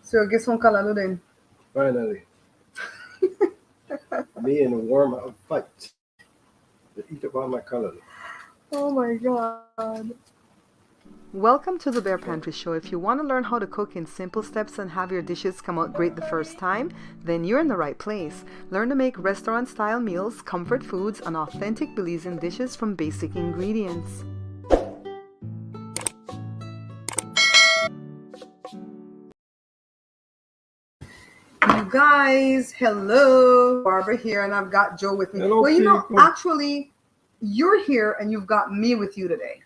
So get some Callaloo then. Finally. Me and the worm out fight. They eat up all my Callaloo. Oh my God. Welcome to the Bear Pantry Show. If you want to learn how to cook in simple steps and have your dishes come out great the first time, then you're in the right place. Learn to make restaurant-style meals, comfort foods, and authentic Belizean dishes from basic ingredients. You guys, hello. Barbara here, and I've got Joe with me. Hello, well, you know, people. actually, you're here and you've got me with you today.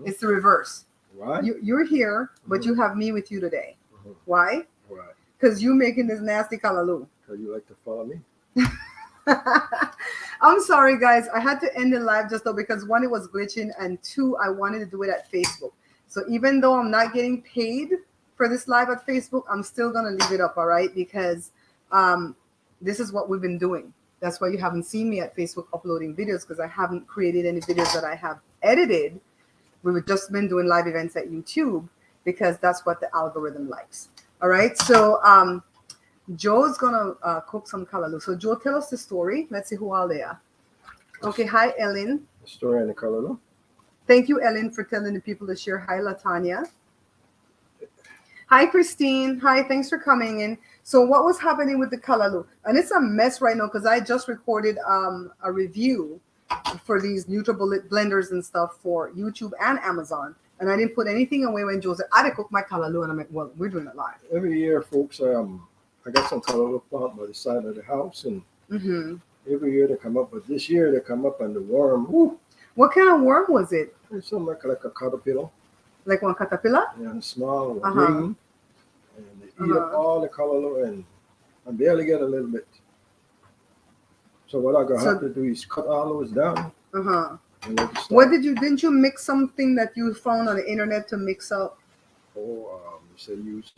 It's the reverse. Why? You're here, but you have me with you today. Why? Why? Because you're making this nasty Callaloo. Because you like to follow me. I'm sorry, guys. I had to end the live just though because one, it was glitching, and two, I wanted to do it at Facebook. So even though I'm not getting paid for this live at Facebook, I'm still gonna leave it up, all right? Because this is what we've been doing. That's why you haven't seen me at Facebook uploading videos, because I haven't created any videos that I have edited. We've just been doing live events at YouTube because that's what the algorithm likes. All right. So Joe's gonna cook some Callaloo. So Joe, tell us the story. Let's see who all they are. Okay. Hi, Ellen. The story and the Callaloo. Thank you, Ellen, for telling the people to share. Hi, Latanya. Hi, Christine. Hi. Thanks for coming in. So what was happening with the Callaloo? And it's a mess right now because I just recorded a review for these NutriBullet blenders and stuff for YouTube and Amazon, and I didn't put anything away when Joe said I didn't cook my Callaloo, and I'm like, well, we're doing it live. Every year, folks, I got some Callaloo plant by the side of the house, and every year they come up, but this year they come up and the worm. Whoo, what kind of worm was it? It's something like a caterpillar. Like one caterpillar? Yeah, small, green, and they eat up all the Callaloo, and I barely get a little bit. So what I'm gonna have to do is cut all those down. What didn't you mix something that you found on the internet to mix up? Oh, so use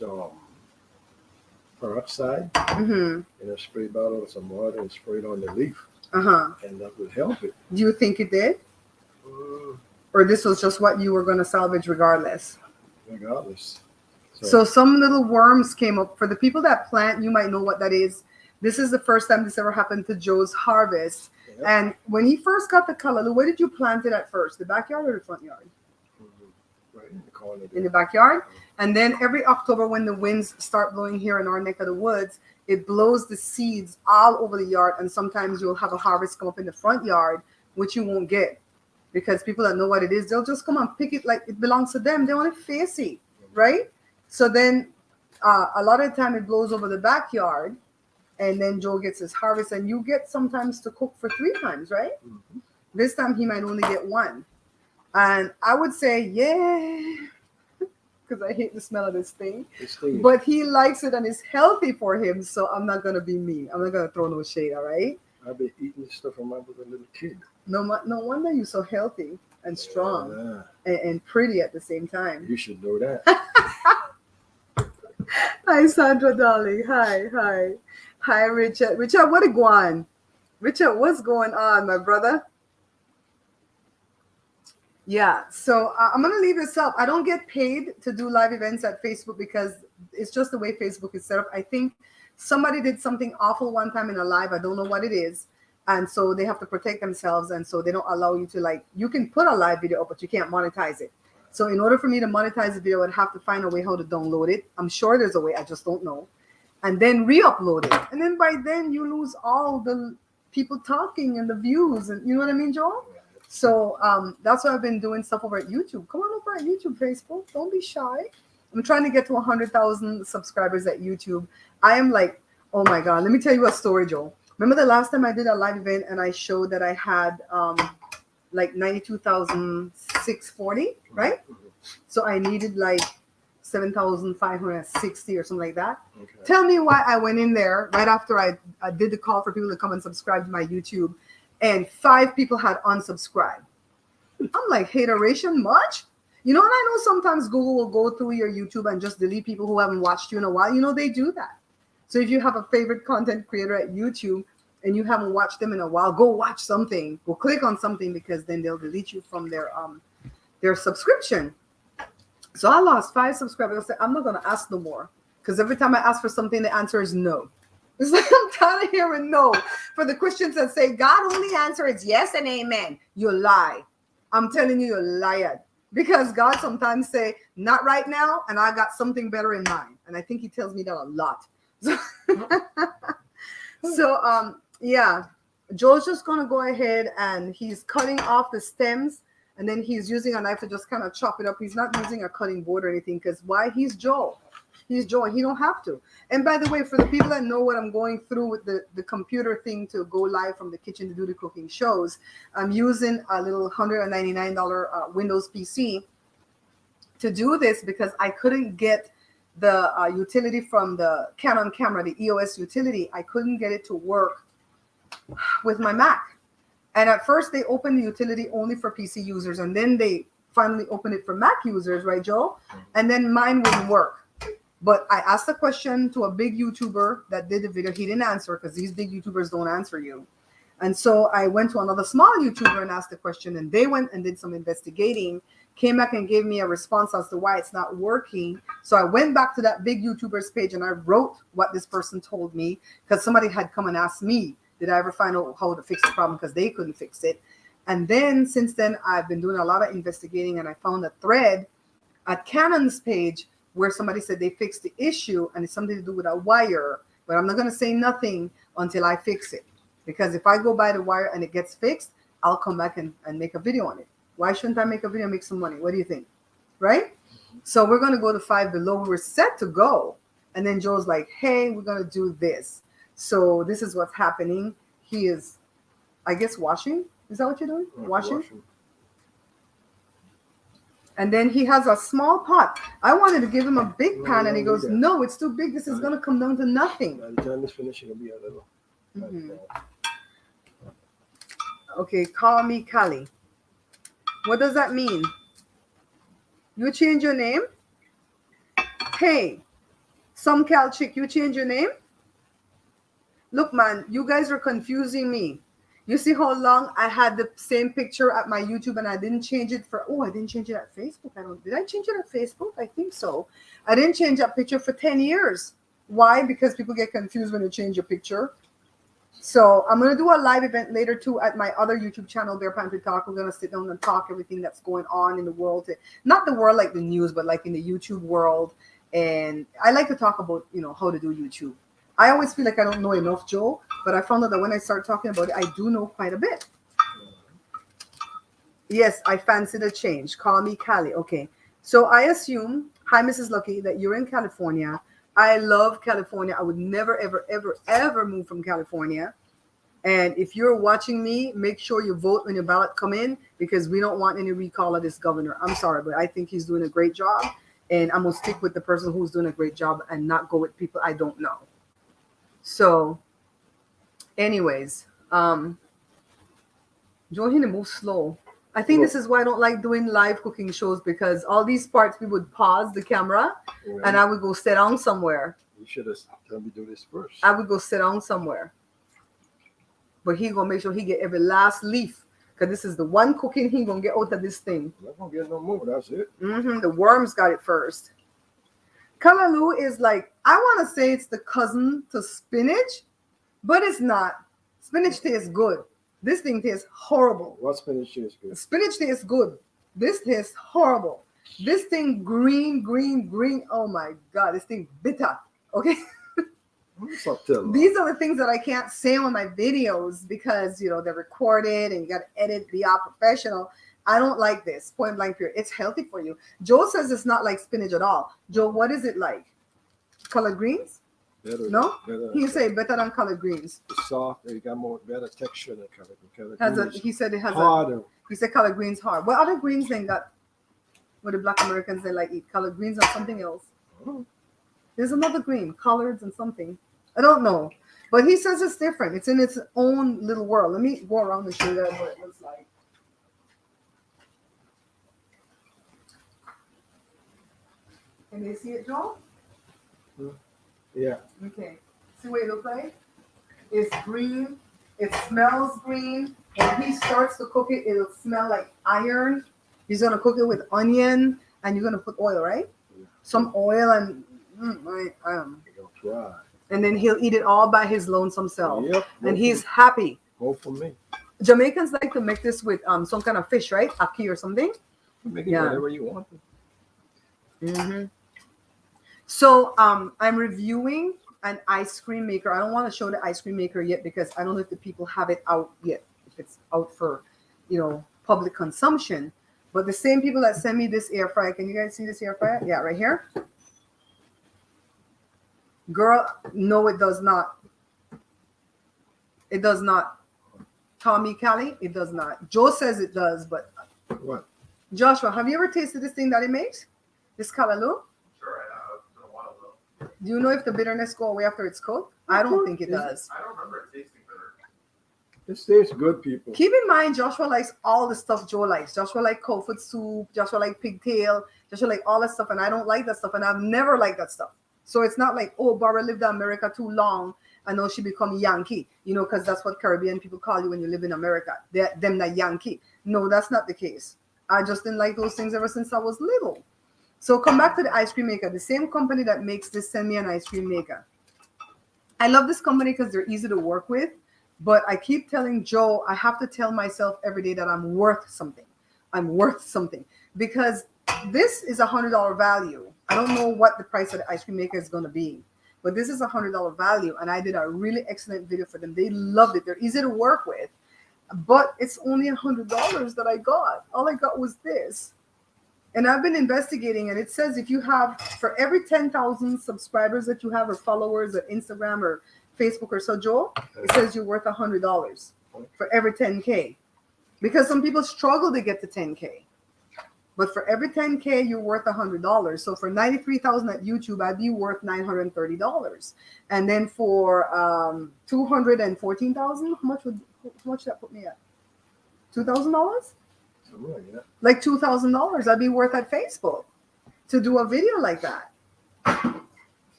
peroxide in a spray bottle with some water and spray it on the leaf. And that would help it. Do you think it did? Or this was just what you were gonna salvage regardless? Regardless. So some little worms came up. For the people that plant, you might know what that is. This is the first time this ever happened to Joe's harvest. Yep. And when he first got the Callaloo, where did you plant it at first? The backyard or the front yard? Right in the corner. In the backyard. And then every October when the winds start blowing here in our neck of the woods, it blows the seeds all over the yard. And sometimes you'll have a harvest come up in the front yard, which you won't get. Because people that know what it is, they'll just come and pick it like it belongs to them. They want it fancy, right? So then a lot of the time it blows over the backyard. And then Joe gets his harvest, and you get sometimes to cook for 3 times, right? This time he might only get 1. And I would say, yeah, because I hate the smell of this thing. But he likes it and it's healthy for him, so I'm not going to be mean. I'm not going to throw no shade, all right? I've been eating this stuff when I was a little kid. No wonder you're so healthy and strong and pretty at the same time. You should know that. Hi, Sandra, darling. Hi. Hi, Richard. Richard, what is going on? Richard, what's going on, my brother? Yeah, so I'm going to leave this up. I don't get paid to do live events at Facebook because it's just the way Facebook is set up. I think somebody did something awful one time in a live. I don't know what it is. And so they have to protect themselves. And so they don't allow you to, you can put a live video up, but you can't monetize it. So in order for me to monetize the video, I'd have to find a way how to download it. I'm sure there's a way. I just don't know. And then re-upload it. And then by then you lose all the people talking and the views. And you know what I mean, Joel? So that's why I've been doing stuff over at YouTube. Come on over at YouTube, Facebook. Don't be shy. I'm trying to get to 100,000 subscribers at YouTube. I am like, oh my God. Let me tell you a story, Joel. Remember the last time I did a live event and I showed that I had like 92,640, right? So I needed like 7,560 or something like that. Okay. Tell me why I went in there right after I did the call for people to come and subscribe to my YouTube, and 5 people had unsubscribed. I'm like, hateration much? You know, and I know sometimes Google will go through your YouTube and just delete people who haven't watched you in a while. You know, they do that. So if you have a favorite content creator at YouTube and you haven't watched them in a while, go watch something. Go click on something, because then they'll delete you from their subscription. So I lost 5 subscribers. I said, I'm not going to ask no more. Because every time I ask for something, the answer is no. It's like I'm tired of hearing no. For the Christians that say God only answers yes and amen, you lie. I'm telling you, you're lying. Because God sometimes say, not right now, and I got something better in mind. And I think he tells me that a lot. So, yeah, Joe's just going to go ahead and he's cutting off the stems. And then he's using a knife to just kind of chop it up. He's not using a cutting board or anything because why? He's Joe. He's Joe. He don't have to. And by the way, for the people that know what I'm going through with the computer thing to go live from the kitchen to do the cooking shows, I'm using a little $199 Windows PC to do this because I couldn't get the utility from the Canon camera, the EOS utility. I couldn't get it to work with my Mac. And at first they opened the utility only for PC users, and then they finally opened it for Mac users, right, Joe? And then mine wouldn't work. But I asked a question to a big YouTuber that did the video. He didn't answer because these big YouTubers don't answer you. And so I went to another small YouTuber and asked the question, and they went and did some investigating, came back and gave me a response as to why it's not working. So I went back to that big YouTuber's page and I wrote what this person told me because somebody had come and asked me, did I ever find out how to fix the problem because they couldn't fix it. And then since then, I've been doing a lot of investigating, and I found a thread at Canon's page where somebody said they fixed the issue and it's something to do with a wire, but I'm not going to say nothing until I fix it. Because if I go buy the wire and it gets fixed, I'll come back and make a video on it. Why shouldn't I make a video and make some money? What do you think? Right? So we're going to go to Five Below. We were set to go. And then Joe's like, hey, we're going to do this. So this is what's happening. He is, I guess, washing. Is that what you're doing? Washing? And then he has a small pot. I wanted to give him a big pan, and he goes, no, it's too big. This is going to come down to nothing. By the time it's finished, it'll be a little. Okay, call me Callie. What does that mean? You change your name? Hey, some Cal chick, you change your name? Look, man, you guys are confusing me. You see how long I had the same picture at my YouTube and I didn't change it for, I didn't change it at Facebook. Did I change it at Facebook? I think so. I didn't change that picture for 10 years. Why? Because people get confused when you change your picture. So I'm going to do a live event later too at my other YouTube channel, Bear Pantry Talk. We're going to sit down and talk everything that's going on in the world. Not the world like the news, but like in the YouTube world. And I like to talk about, how to do YouTube. I always feel like I don't know enough, Joe, but I found out that when I start talking about it, I do know quite a bit. Yes, I fancy the change. Call me Callie. Okay. So I assume, hi, Mrs. Lucky, that you're in California. I love California. I would never, ever, ever, ever move from California. And if you're watching me, make sure you vote when your ballot come in because we don't want any recall of this governor. I'm sorry, but I think he's doing a great job. And I'm going to stick with the person who's doing a great job and not go with people I don't know. So, anyways, Joe, he moves slow. I think this is why I don't like doing live cooking shows because all these parts we would pause the camera and I would go sit down somewhere. You should have told me to do this first. I would go sit down somewhere. But he gonna make sure he get every last leaf because this is the one cooking he gonna get out of this thing. I'm not gonna get no more. That's it. The worms got it first. Callaloo is like, I want to say it's the cousin to spinach, but it's not. Spinach tastes good. This thing tastes horrible. What spinach tastes good? Spinach tastes good. This tastes horrible. This thing green. Oh my God, this thing bitter. Okay. These are the things that I can't say on my videos because, they're recorded and you got to edit, be all professional. I don't like this, point blank period. It's healthy for you. Joe says it's not like spinach at all. Joe, what is it like? Collard greens? Better, no? Better, he said better than collard greens. It's soft. It got better texture than collard greens. He said it has harder. He said collard greens hard. What other greens they got? What the Black Americans they like eat? Collard greens or something else? Oh. There's another green, collards and something. I don't know. But he says it's different. It's in its own little world. Let me go around and show you guys what it looks like. Can they see it, Joel? Yeah. Okay. See what it looks like? It's green. It smells green. When he starts to cook it, it'll smell like iron. He's going to cook it with onion, and you're going to put oil, right? Yeah. Some oil, and Try. And then he'll eat it all by his lonesome self. Yep. And he's happy. Go for me. Jamaicans like to make this with some kind of fish, right? Aki or something. Make it whatever you want. Mm-hmm. So I'm reviewing an ice cream maker. I don't want to show the ice cream maker yet because I don't know if the people have it out yet, if it's out for, public consumption. But the same people that send me this air fryer, can you guys see this air fryer? Yeah, right here. Girl, no, it does not. It does not. Tommy Callie, it does not. Joe says it does, but what? Joshua, have you ever tasted this thing that it makes? This Callaloo? Sure, I have. It's been a while though. Do you know if the bitterness go away after it's cooked? I don't think it does. I don't remember it tasting bitter. This tastes good, people. Keep in mind, Joshua likes all the stuff Joe likes. Joshua likes cold foot soup. Joshua likes pigtail. Joshua likes all that stuff, and I don't like that stuff, and I've never liked that stuff. So it's not like, oh, Barbara lived in America too long, and now she become Yankee, because that's what Caribbean people call you when you live in America. They're them not Yankee. No, that's not the case. I just didn't like those things ever since I was little. So come back to the ice cream maker. The same company that makes this send me an ice cream maker. I love this company because they're easy to work with, but I keep telling Joe, I have to tell myself every day that I'm worth something. I'm worth something because this is $100 value. I don't know what the price of the ice cream maker is going to be, but this is $100 value. And I did a really excellent video for them. They loved it. They're easy to work with, but it's only $100 that I got. All I got was this. And I've been investigating, and it says if you have, for every 10,000 subscribers that you have or followers at Instagram or Facebook or so, Joel, it says you're worth $100 for every 10K. Because some people struggle to get to 10K. But for every 10K, you're worth $100. So for 93,000 at YouTube, I'd be worth $930. And then for 214,000, how much that put me at? $2,000? Like $2,000 I'd be worth at Facebook to do a video like that.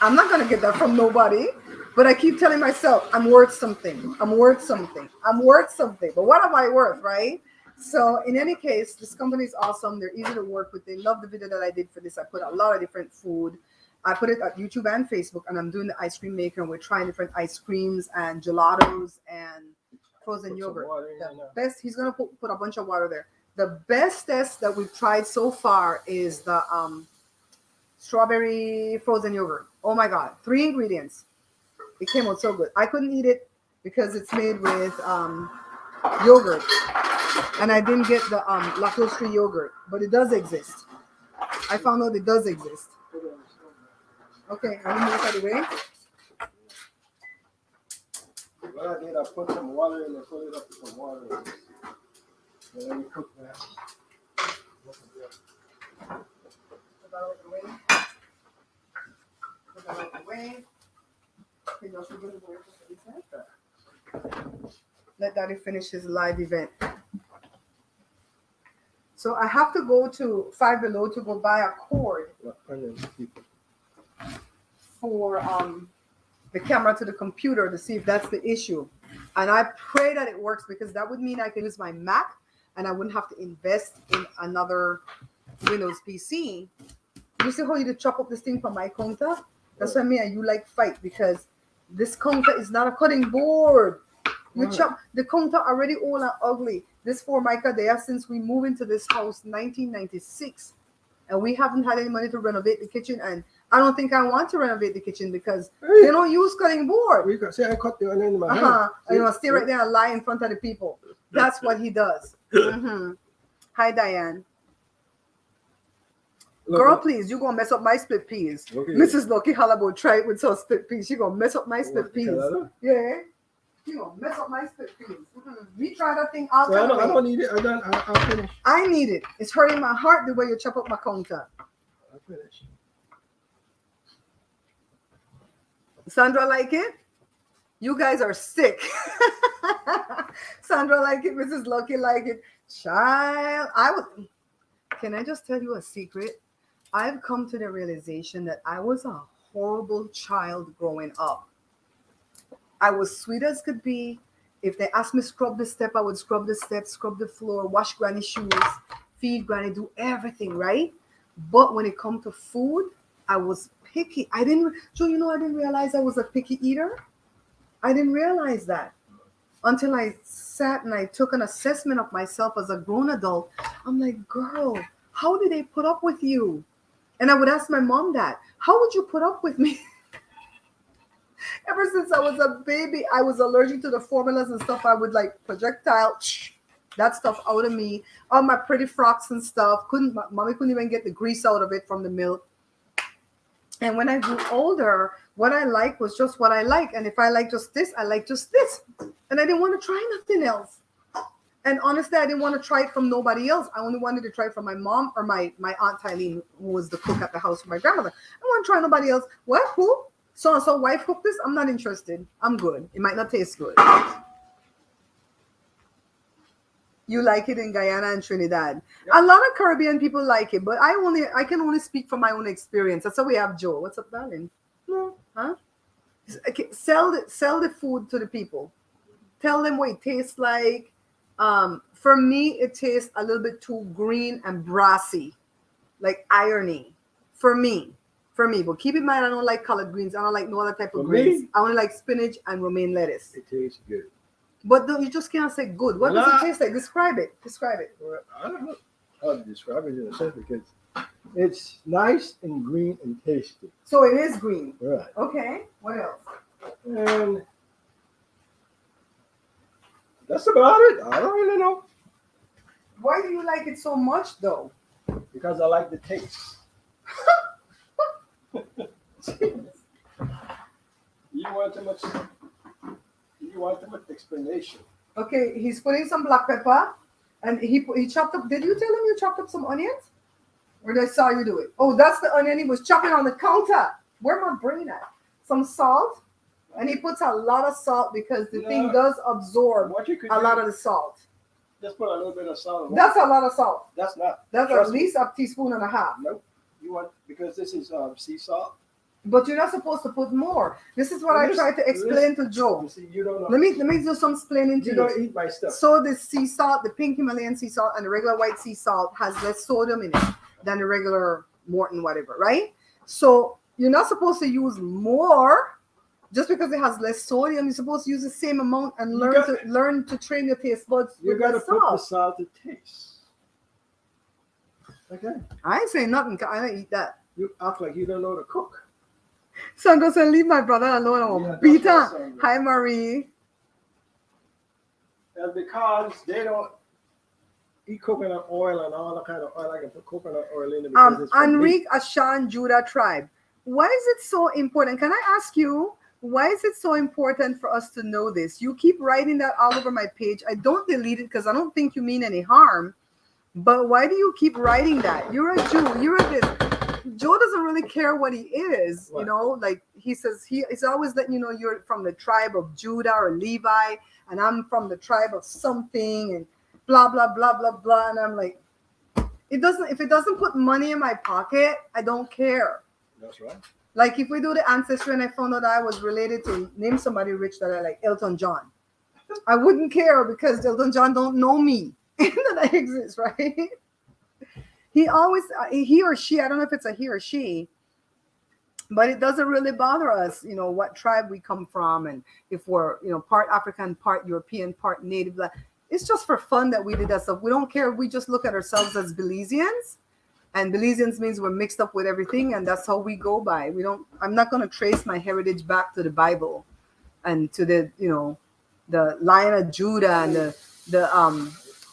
I'm not gonna get that from nobody, but I keep telling myself I'm worth something. I'm worth something. I'm worth something. But what am I worth, right? So in any case, this company is awesome. They're easy to work with. They love the video that I did for this. I put a lot of different food. I put it at YouTube and Facebook, and I'm doing the ice cream maker, and we're trying different ice creams and gelatos and frozen yogurt. The best. He's gonna put a bunch of water there. The best test that we've tried so far is the strawberry frozen yogurt. Oh my God, 3 ingredients. It came out so good. I couldn't eat it because it's made with yogurt. And I didn't get the lactose-free yogurt, but it does exist. I found out it does exist. Okay, I'm gonna move it out of the way. What I did, I put some water in and fill it up with some water. And then we cook that. Put that out the way. Put that out the way. Let Daddy finish his live event. So I have to go to Five Below to go buy a cord for the camera to the computer to see if that's the issue. And I pray that it works because that would mean I could use my Mac and I wouldn't have to invest in another Windows PC. You see how you chop up this thing for my counter? That's what I mean. And you like fight because this counter is not a cutting board. You chop the counter already old and ugly. This Formica there since we moved into this house 1996. And we haven't had any money to renovate the kitchen. And I don't think I want to renovate the kitchen because they don't use cutting board. We can say I cut the onion in my hand. And you want to stay right there and lie in front of the people. That's what he does. Hi, Diane. Girl, please, you gonna mess up my split peas. Mrs. Lucky Halliburton try it with some split peas. She gonna mess up my split peas. Yeah. She gonna mess up my split peas. We try that thing out. I don't need it. I'll finish. I need it. It's hurting my heart the way you chop up my counter. I'll finish. Sandra like it? You guys are sick. Sandra like it. Mrs. Lucky like it. Child, can I just tell you a secret? I've come to the realization that I was a horrible child growing up. I was sweet as could be. If they asked me to scrub the step, I would scrub the steps, scrub the floor, wash Granny's shoes, feed Granny, do everything, right? But when it comes to food, I was picky. I didn't, Joe, you know, I didn't realize I was a picky eater. I didn't realize that until I sat and I took an assessment of myself as a grown adult. I'm like, girl, how did they put up with you? And I would ask my mom that, how would you put up with me? Ever since I was a baby, I was allergic to the formulas and stuff. I would like projectile that stuff out of me. All my pretty frocks and stuff. Mommy couldn't even get the grease out of it from the milk. And when I grew older, what I liked was just what I like. And if I like just this, I like just this. And I didn't want to try nothing else. And honestly, I didn't want to try it from nobody else. I only wanted to try it from my mom or my Aunt Eileen, who was the cook at the house with my grandmother. I don't want to try nobody else. What? Who? So wife cooked this? I'm not interested. I'm good. It might not taste good. You like it in Guyana and Trinidad. Yep. A lot of Caribbean people like it, but I can only speak from my own experience. That's how we have Joe. What's up, darling? No, huh? Okay, sell the food to the people. Tell them what it tastes like. For me, it tastes a little bit too green and brassy, like irony. For me. But keep in mind, I don't like collard greens. I don't like no other type of greens. I only like spinach and romaine lettuce. It tastes good. But you just can't say good. What does it taste like? Describe it. Well, I don't know how to describe it in a sense because it's nice and green and tasty. So it is green. Right. Okay. What else? And that's about it. I don't really know. Why do you like it so much, though? Because I like the taste. You want too much explanation. Okay, he's putting some black pepper, and he chopped up. Did you tell him you chopped up some onions? Or did I saw you do it? Oh, that's the onion he was chopping on the counter. Where my brain at? Some salt, and he puts a lot of salt because the thing does absorb a lot of the salt. Just put a little bit of salt. That's a lot of salt. That's not. That's at least a teaspoon and a half. Nope. You want, because this is sea salt. But you're not supposed to put more. This is what I try to explain to Joe. You see, you don't know. Let me do some explaining to you. You don't eat my stuff. So the sea salt, the pink Himalayan sea salt, and the regular white sea salt has less sodium in it than the regular Morton whatever, right? So you're not supposed to use more just because it has less sodium. You're supposed to use the same amount and learn to train your taste buds. You got to put the salt to taste. Okay. I ain't saying nothing. I don't eat that. You act like you don't know to cook. So I'm going to leave my brother alone. I'm beat up. Hi, Marie. And because they don't eat coconut oil and all the kind of oil, I can put coconut oil in it. Enrique Ashan Judah tribe. Why is it so important? Can I ask you, why is it so important for us to know this? You keep writing that all over my page. I don't delete it because I don't think you mean any harm. But why do you keep writing that? You're a Jew. You're a this. Joe doesn't really care what he is, you know, like he says he's always letting you know you're from the tribe of Judah or Levi, and I'm from the tribe of something, and blah blah blah blah blah. And I'm like, if it doesn't put money in my pocket, I don't care. That's right. Like if we do the ancestry and I found out I was related to name somebody rich that I like, Elton John, I wouldn't care because Elton John don't know me that I exist, right? He or she, I don't know if it's a he or she, but it doesn't really bother us, you know, what tribe we come from. And if we're, you know, part African, part European, part Native, it's just for fun that we did that stuff. We don't care. We just look at ourselves as Belizeans, and Belizeans means we're mixed up with everything. And that's how we go by. I'm not going to trace my heritage back to the Bible and to the, you know, the Lion of Judah and the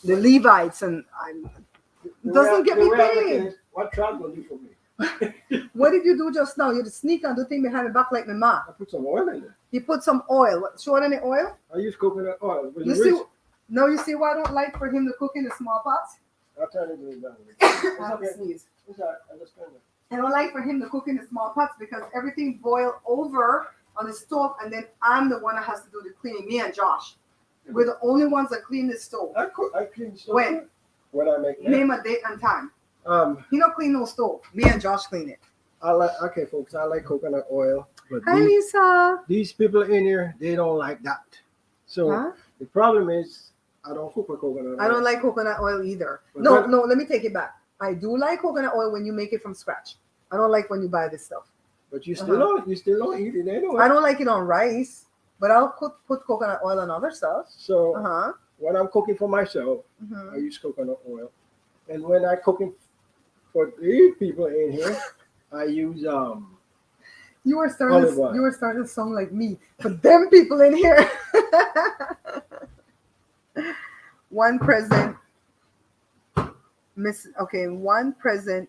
Levites. And doesn't get me paid. What tribe will do for me? What did you do just now? You just sneak and do thing behind the back like my ma. I put some oil in there. You put some oil. What? Show any oil? I use coconut oil. You see? No, you see why I don't like for him to cook in the small pots? I'll turn it down. I have to sneeze. I I don't like for him to cook in the small pots because everything boils over on the stove, and then I'm the one that has to do the cleaning. Me and Josh, we're the only ones that clean the stove. I clean the stove. When I make name a date and time. He don't clean no stove. Me and Josh clean it. Okay, folks. I like coconut oil. But Hi, Lisa. These people in here, they don't like that. So the problem is, I don't cook with coconut oil. I don't like coconut oil either. But No. Let me take it back. I do like coconut oil when you make it from scratch. I don't like when you buy this stuff. But you still don't eat it anyway. I don't like it on rice, but I'll put coconut oil on other stuff. So when I'm cooking for myself, I use coconut oil. And when I cooking for these people in here, I use You were starting to sound like me. For them people in here. One present. One present.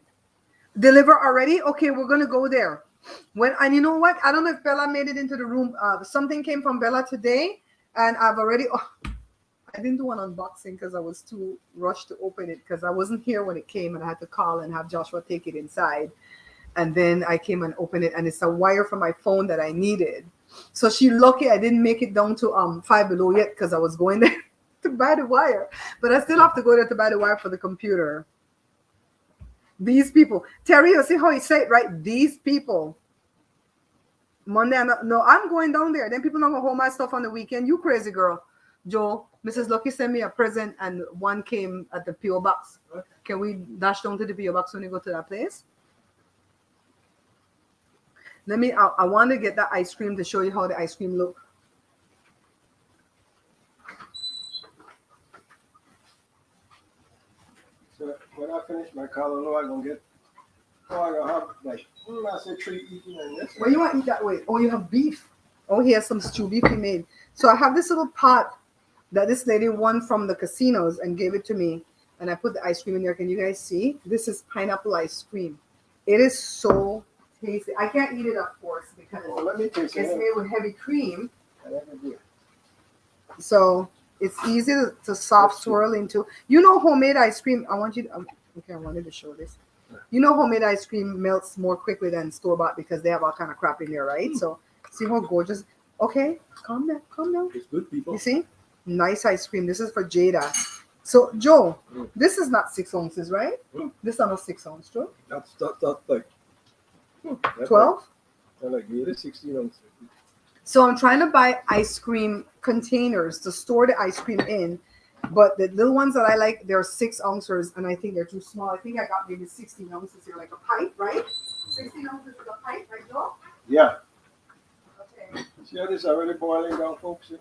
Deliver already? Okay, we're gonna go there. And you know what? I don't know if Bella made it into the room. Something came from Bella today, and I've already. I didn't do an unboxing because I was too rushed to open it because I wasn't here when it came, and I had to call and have Joshua take it inside. And then I came and opened it, and it's a wire from my phone that I needed. So she's lucky I didn't make it down to Five Below yet because I was going there to buy the wire. But I still have to go there to buy the wire for the computer. These people. Terry, you see how he said it, right? These people. Monday, I'm going down there. Then people not going to hold my stuff on the weekend. You crazy girl. Joe, Mrs. Lucky sent me a present, and one came at the P.O. box. Okay. Can we dash down to the P.O. box when you go to that place? I want to get that ice cream to show you how the ice cream look. So when I finish my callaloo, I'm gonna have like I said 3 eating and this. Where you want to eat that way? Oh, you have beef. Oh, he has some stew beef he made. So I have this little pot that this lady won from the casinos and gave it to me, and I put the ice cream in there. Can you guys see? This is pineapple ice cream. It is so tasty. I can't eat it, of course, because it's made with heavy cream. So it's easy to soft swirl into. You know, homemade ice cream. I wanted to show this. You know, homemade ice cream melts more quickly than store bought because they have all kind of crap in there, right? So see how gorgeous. Okay, calm down. It's good, people. You see, nice ice cream. This is for Jada. So Joe, this is not 6 ounces, right? This is not 6 ounces, Joe. That's like 12. Like 16 ounces. So I'm trying to buy ice cream containers to store the ice cream in, but the little ones that I like, they're 6 ounces, and I think they're too small. I think I got maybe 16 ounces here, like a pint, right? 16 ounces is a pint, right, Joe? Yeah. Okay. See how this already boiling down, folks?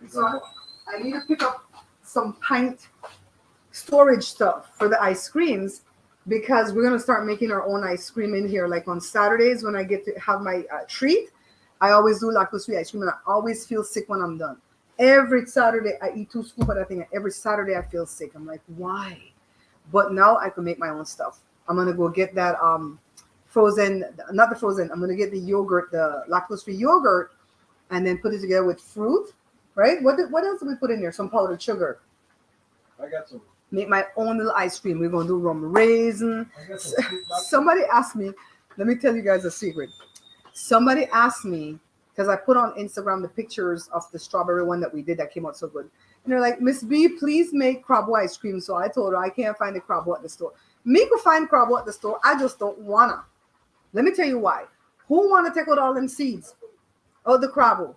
So I need to pick up some pint storage stuff for the ice creams because we're going to start making our own ice cream in here. Like on Saturdays when I get to have my treat, I always do lactose-free ice cream, and I always feel sick when I'm done. Every Saturday, I eat 2 scoops of that thing. Every Saturday, I feel sick. I'm like, why? But now I can make my own stuff. I'm going to go get that frozen, not the frozen. I'm going to get the yogurt, the lactose-free yogurt, and then put it together with fruit, right? What else do we put in there? Some powdered sugar. I got some. Make my own little ice cream. We're going to do rum raisin. Somebody asked me, let me tell you guys a secret. Somebody asked me, because I put on Instagram the pictures of the strawberry one that we did that came out so good. And they're like, Miss B, please make crabo ice cream. So I told her I can't find the crabo at the store. Me could find crabo at the store. I just don't wanna. Let me tell you why. Who wanna take out all them seeds? Oh, the crabo.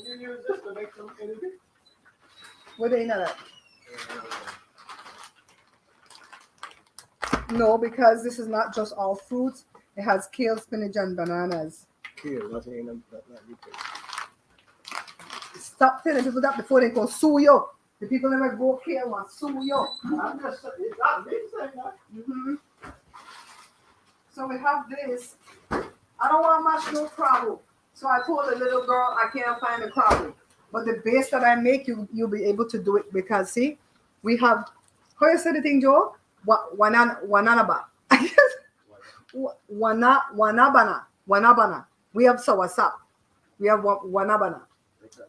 Can you use this to make some anything? What they know that? No, because this is not just all fruits. It has kale, spinach, and bananas. Kale, that's ain't that good. Stop telling people that before they go sue you. The people never go kale and sue you. I'm just that big saying that. Mm-hmm. So we have this. I don't want to mash no crabo. So I told the little girl I can't find the crabo. But the base that I make, you'll be able to do it because see, we have, how you say the thing, Joe? Wananaba. Wanabana. We have sawasap. We have wanabana.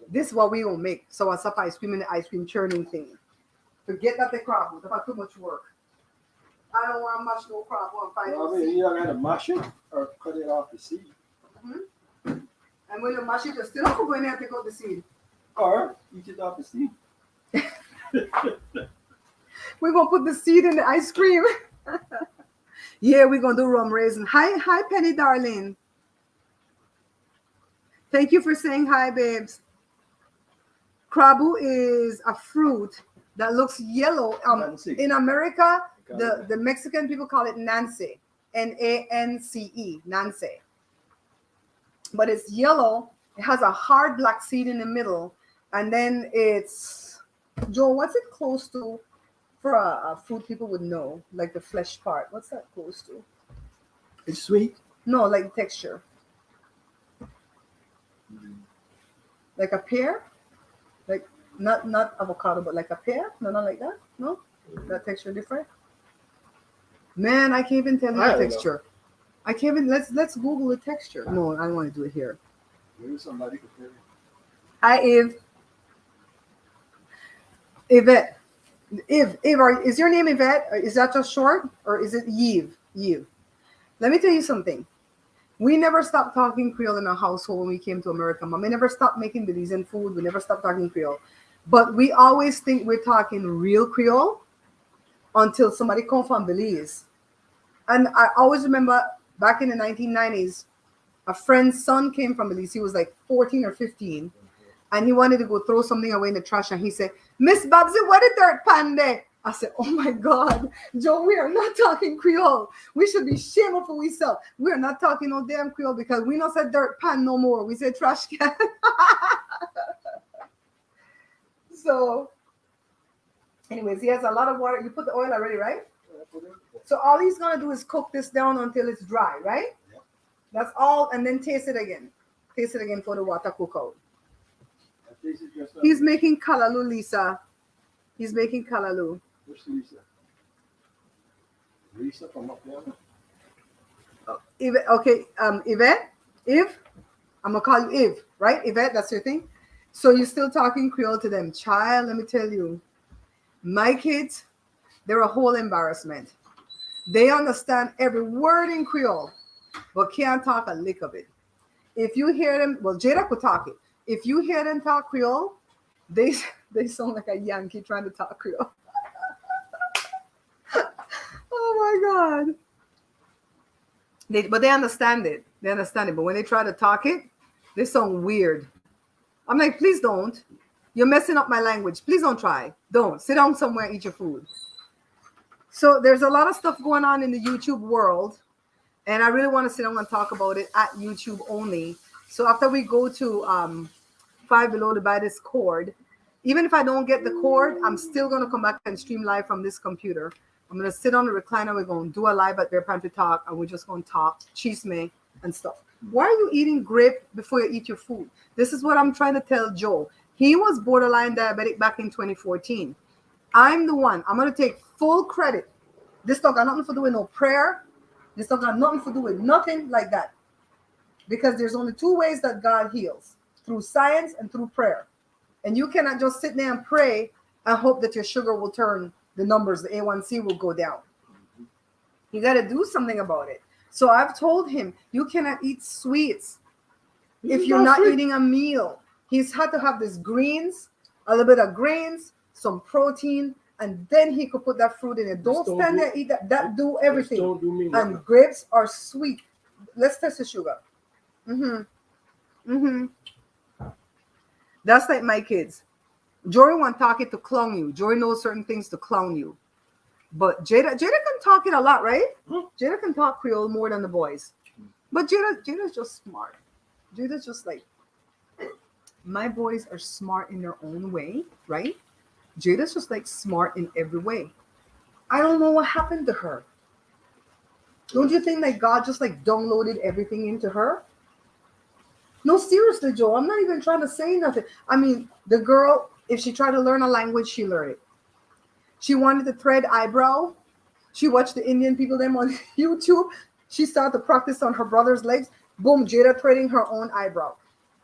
This is what we will make. Sawasap ice cream and the ice cream churning thing. Forget that the crabo. That's too much work. I don't want to mash no crabo and find I mean, you gotta mash it or cut it off the seed. Mm-hmm. And when you mash it, you still have to go in there and take out the seed. Or eat it off the seed. We're gonna put the seed in the ice cream. Yeah, we're gonna do rum raisin. Hi, Penny, darling. Thank you for saying hi, babes. Crabo is a fruit that looks yellow. In America, the Mexican people call it Nance. Nance. Nance. but it's yellow. It has a hard black seed in the middle, and then it's Joe. What's it close to for a fruit people would know, like the flesh part? What's that close to? It's sweet. No, like texture, like a pear, like not avocado, but like a pear. No, not like that. No, that texture different. Man, I can't even tell you I the don't know. texture. I can't even. Let's Google the texture. No, I don't want to do it here. Maybe somebody could tell you. Hi, Eve. Yvette. Eve, is your name Yvette? Is that just short, or is it Yves? Yves. Let me tell you something. We never stopped talking Creole in our household when we came to America. Mommy never stopped making Belizean food. We never stopped talking Creole. But we always think we're talking real Creole until somebody comes from Belize. And I always remember back in the 1990s, a friend's son came from Belize. He was like 14 or 15. And he wanted to go throw something away in the trash. And he said, Miss Babsy, what is dirt pan there? I said, oh my God, Joe, we are not talking Creole. We should be shameful for ourselves. We are not talking no damn Creole because we not say dirt pan no more. We say trash can. So, anyways, he has a lot of water. You put the oil already, right? So all he's going to do is cook this down until it's dry, right? Yeah. That's all. And then taste it again. Taste it again for the water cook out. He's making Callaloo, Lisa. He's making Callaloo. Where's Lisa? Lisa from up there? Okay, Yvette, Eve, I'm gonna call you Eve, right? Yvette, that's your thing. So you're still talking Creole to them, child. Let me tell you, my kids, they're a whole embarrassment. They understand every word in Creole, but can't talk a lick of it. If you hear them, well, Jada could talk it. If you hear them talk Creole, they sound like a Yankee trying to talk Creole. Oh my God. But they understand it. They understand it. But when they try to talk it, they sound weird. I'm like, please don't. You're messing up my language. Please don't try. Don't. Sit down somewhere and eat your food. So there's a lot of stuff going on in the YouTube world. And I really want to sit down and talk about it at YouTube only. So after we go to Five Below to buy this cord, even if I don't get the cord, I'm still going to come back and stream live from this computer. I'm going to sit on the recliner. We're going to do a live at Bare Pantry Talk, and we're just going to talk chisme and stuff. Why are you eating grape before you eat your food? This is what I'm trying to tell Joe. He was borderline diabetic back in 2014. I'm the one. I'm going to take full credit. This stuff got nothing to do with no prayer. This stuff got nothing to do with nothing like that. Because there's only two ways that God heals, through science and through prayer. And you cannot just sit there and pray and hope that your sugar will turn the numbers, the A1C will go down. You got to do something about it. So I've told him, you cannot eat sweets if you're not eating a meal. He's had to have this greens, a little bit of grains, some protein, and then he could put that fruit in it. Don't stand there, eat that. That do everything. Don't do me and grapes are sweet. Let's test the sugar. That's like my kids. Jory want to talk it to clown you. Jory knows certain things to clown you. But Jada can talk it a lot, right? Jada can talk Creole more than the boys. But Jada's just smart. Jada's just like, my boys are smart in their own way, right? Jada's just like smart in every way. I don't know what happened to her. Don't you think that God just like downloaded everything into her? No, seriously, Joe, I'm not even trying to say nothing. I mean, the girl, if she tried to learn a language, she learned it. She wanted to thread eyebrow. She watched the Indian people them on YouTube. She started to practice on her brother's legs. Boom, Jada threading her own eyebrow.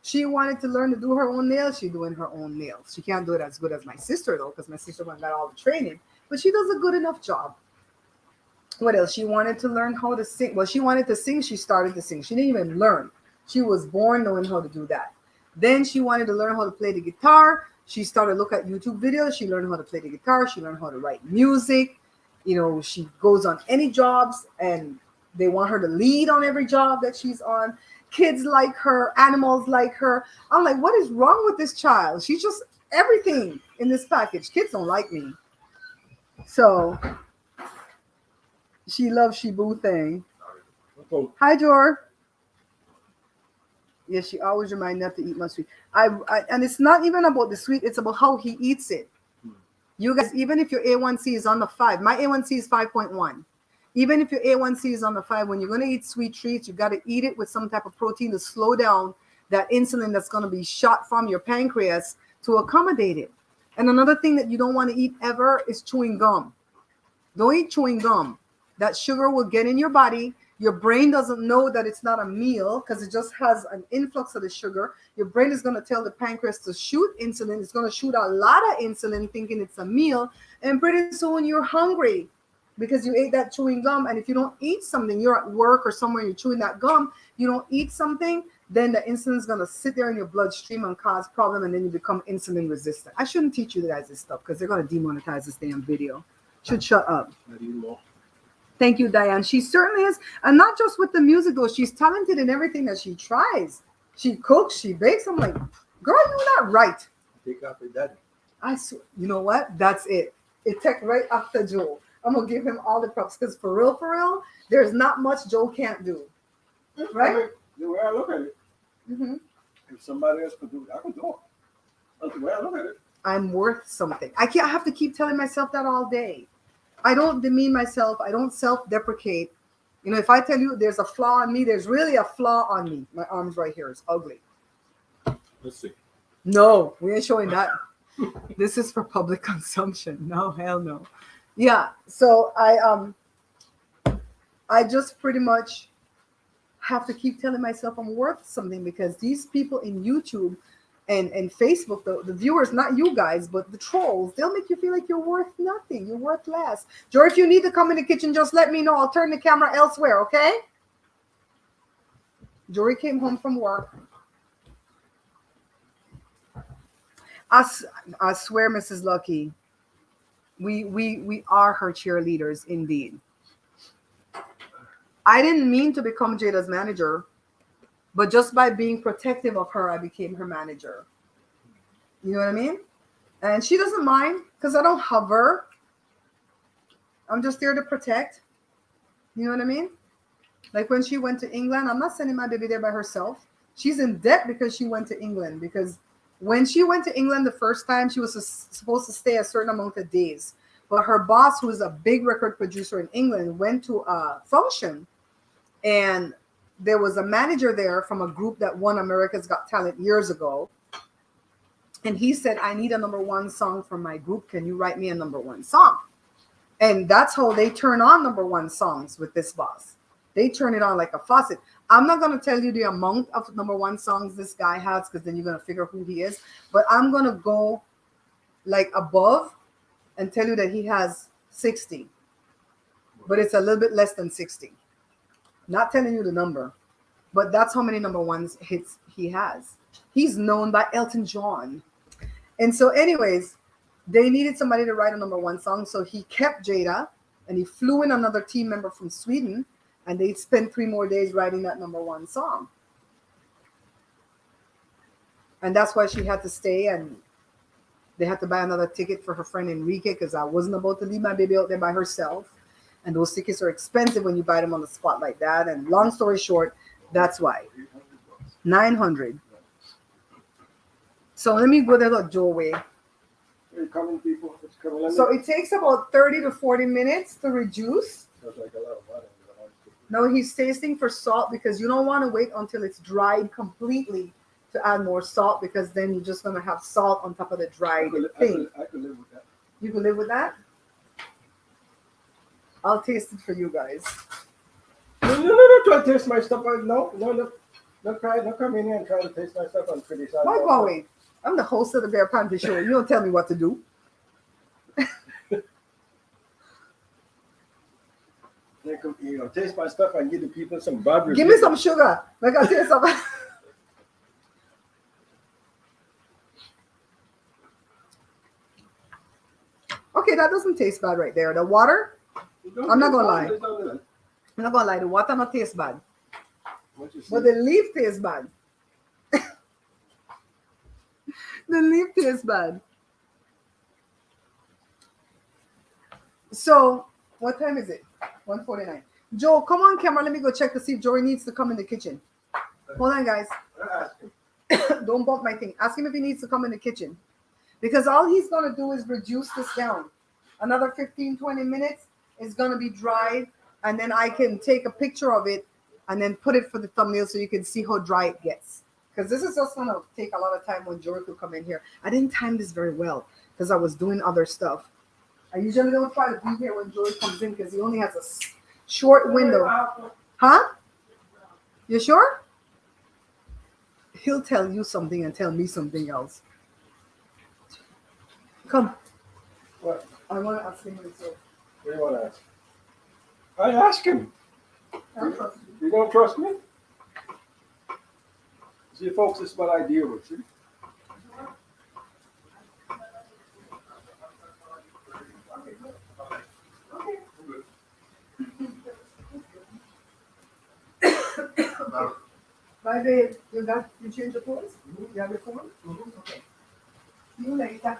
She wanted to learn to do her own nails. She's doing her own nails. She can't do it as good as my sister, though, because my sister got all the training. But she does a good enough job. What else? She wanted to learn how to sing. Well, she wanted to sing. She started to sing. She didn't even learn. She was born knowing how to do that. Then she wanted to learn how to play the guitar. She started to look at YouTube videos. She learned how to play the guitar. She learned how to write music. You know, she goes on any jobs and they want her to lead on every job that she's on. Kids like her, animals like her. I'm like, what is wrong with this child? She's just everything in this package. Kids don't like me. So she loves Shibu thing. Hi, Jor. Yeah, she always reminds me not to eat much sweet. And it's not even about the sweet, it's about how he eats it. You guys, even if your A1C is on the 5, my A1C is 5.1. Even if your A1C is on the 5, when you're going to eat sweet treats, you got to eat it with some type of protein to slow down that insulin that's going to be shot from your pancreas to accommodate it. And another thing that you don't want to eat ever is chewing gum. Don't eat chewing gum. That sugar will get in your body. Your brain doesn't know that it's not a meal because it just has an influx of the sugar. Your brain is going to tell the pancreas to shoot insulin. It's going to shoot a lot of insulin thinking it's a meal. And pretty soon you're hungry because you ate that chewing gum. And if you don't eat something, you're at work or somewhere, you're chewing that gum, you don't eat something, then the insulin is going to sit there in your bloodstream and cause problem. And then you become insulin resistant. I shouldn't teach you guys this stuff because they're going to demonetize this damn video. Should shut up. Thank you, Diane. She certainly is. And not just with the music, though. She's talented in everything that she tries. She cooks, she bakes. I'm like, girl, you're not right. Take off your daddy. I swear, you know what? That's it. It took right after Joe. I'm going to give him all the props because for real, there's not much Joe can't do. Right? I mean, the way I look at it, if somebody else could do it, I could do it. That's the way I look at it. I'm worth something. I have to keep telling myself that all day. I don't demean myself. I don't self-deprecate. You know, if I tell you there's a flaw in me, there's really a flaw on me. My arm's right here. It's ugly. Let's see. No, we ain't showing that. This is for public consumption. No, hell no. Yeah. So I just pretty much have to keep telling myself I'm worth something because these people in YouTube and Facebook, the viewers, not you guys, but the trolls, they'll make you feel like you're worth nothing. You're worth less. Jory, if you need to come in the kitchen, just let me know. I'll turn the camera elsewhere, okay? Jory came home from work. I swear, Mrs. Lucky, we are her cheerleaders indeed. I didn't mean to become Jada's manager. But just by being protective of her, I became her manager. You know what I mean? And she doesn't mind because I don't hover. I'm just there to protect. You know what I mean? Like when she went to England, I'm not sending my baby there by herself. She's in debt because she went to England. Because when she went to England the first time, she was supposed to stay a certain amount of days. But her boss, who is a big record producer in England, went to a function and there was a manager there from a group that won America's Got Talent years ago. And he said, I need a #1 song from my group. Can you write me a #1 song? And that's how they turn on #1 songs with this boss. They turn it on like a faucet. I'm not going to tell you the amount of #1 songs this guy has because then you're going to figure who he is. But I'm going to go like above and tell you that he has 60. But it's a little bit less than 60. Not telling you the number, but that's how many #1 hits he has. He's known by Elton John. And so anyways, they needed somebody to write a #1 song. So he kept Jada and he flew in another team member from Sweden and they spent 3 more days writing that #1 song. And that's why she had to stay and they had to buy another ticket for her friend Enrique because I wasn't about to leave my baby out there by herself. And those tickets are expensive when you buy them on the spot like that. And long story short, that's why. 900. So let me go there to Joey. Hey, coming, people. It's coming. So it takes about 30 to 40 minutes to reduce. That's like a lot of water. No, he's tasting for salt because you don't want to wait until it's dried completely to add more salt because then you're just going to have salt on top of the dried thing. I could live with that. You can live with that? I'll taste it for you guys. No, try to taste my stuff. No, don't come in here and try to taste my stuff and criticize. Why go away? I'm the host of the Bare Pantry Show. You don't tell me what to do. You know, taste my stuff and give the people some bad reviews. Give me some sugar. Like I taste some. Okay, that doesn't taste bad right there. The water, I'm not gonna lie. I'm not gonna lie. The water not taste bad, but the leaf tastes bad. The leaf tastes bad. So, what time is it? 1:49. Joe, come on camera. Let me go check to see if Jory needs to come in the kitchen. Hold on, guys. Don't bump my thing. Ask him if he needs to come in the kitchen. Because all he's going to do is reduce this down. Another 15, 20 minutes, it's going to be dried. And then I can take a picture of it and then put it for the thumbnail so you can see how dry it gets. Because this is just going to take a lot of time when Jory could come in here. I didn't time this very well because I was doing other stuff. I usually don't try to be here when Jory comes in because he only has a short window. Huh? You sure? He'll tell you something and tell me something else. Come. What? I want to ask him myself. What do you want to ask? I ask him. I don't trust you. You don't trust me? See, folks, this is what I deal with. See? Bye, babe. You change your clothes? You have your phone? Okay. See you later.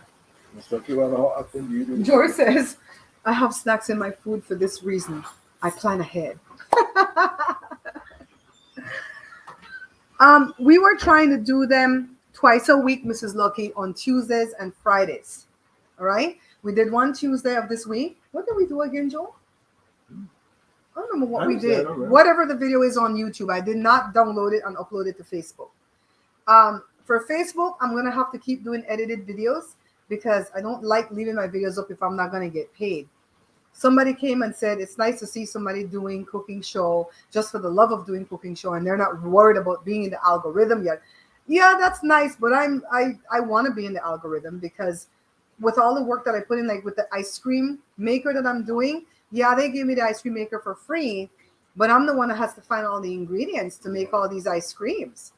George says, I have snacks in my food for this reason. I plan ahead. We were trying to do them twice a week, Mrs. Lucky, on Tuesdays and Fridays. All right? We did one Tuesday of this week. What did we do again, Joe? I don't remember what we did. Whatever the video is on YouTube, I did not download it and upload it to Facebook. For Facebook, I'm going to have to keep doing edited videos because I don't like leaving my videos up if I'm not going to get paid. Somebody came and said, it's nice to see somebody doing cooking show just for the love of doing cooking show, and they're not worried about being in the algorithm yet. Yeah, that's nice, but I want to be in the algorithm because with all the work that I put in, like with the ice cream maker that I'm doing, yeah, they give me the ice cream maker for free, but I'm the one that has to find all the ingredients to make all these ice creams.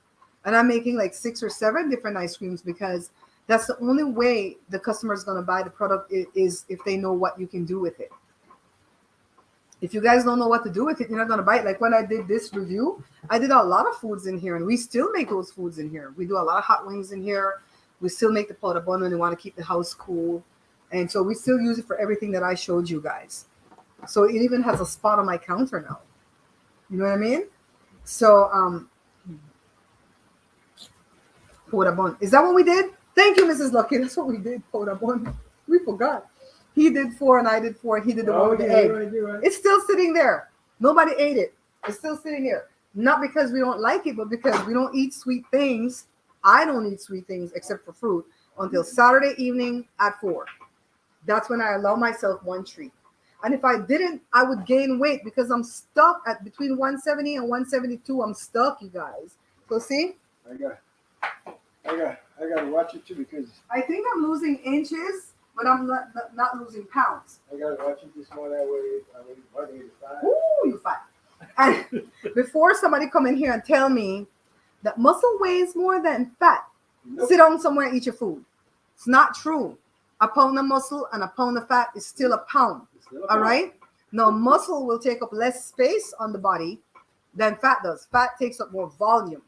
And I'm making like 6 or 7 different ice creams because that's the only way the customer is going to buy the product is if they know what you can do with it. If you guys don't know what to do with it, you're not going to buy it. Like when I did this review, I did a lot of foods in here, and we still make those foods in here. We do a lot of hot wings in here. We still make the pot of bun when we want to keep the house cool. And so we still use it for everything that I showed you guys. So it even has a spot on my counter now. You know what I mean? So, pot of bun. Is that what we did? Thank you, Mrs. Lucky. That's what we did, pot of bun. We forgot. He did 4 and I did 4. He did the one with the egg. Right. It's still sitting there. Nobody ate it. It's still sitting here. Not because we don't like it, but because we don't eat sweet things. I don't eat sweet things except for fruit until Saturday evening at 4. That's when I allow myself one treat. And if I didn't, I would gain weight because I'm stuck at between 170 and 172. I'm stuck, you guys. So see? I got to watch it too because I think I'm losing inches. But I'm not losing pounds. I got to watch it this morning. I weighed 185. Ooh, you fat. And before somebody come in here and tell me that muscle weighs more than fat, nope. Sit down somewhere and eat your food. It's not true. A pound of muscle and a pound of fat is still a pound. All right? Now, muscle will take up less space on the body than fat does. Fat takes up more volume.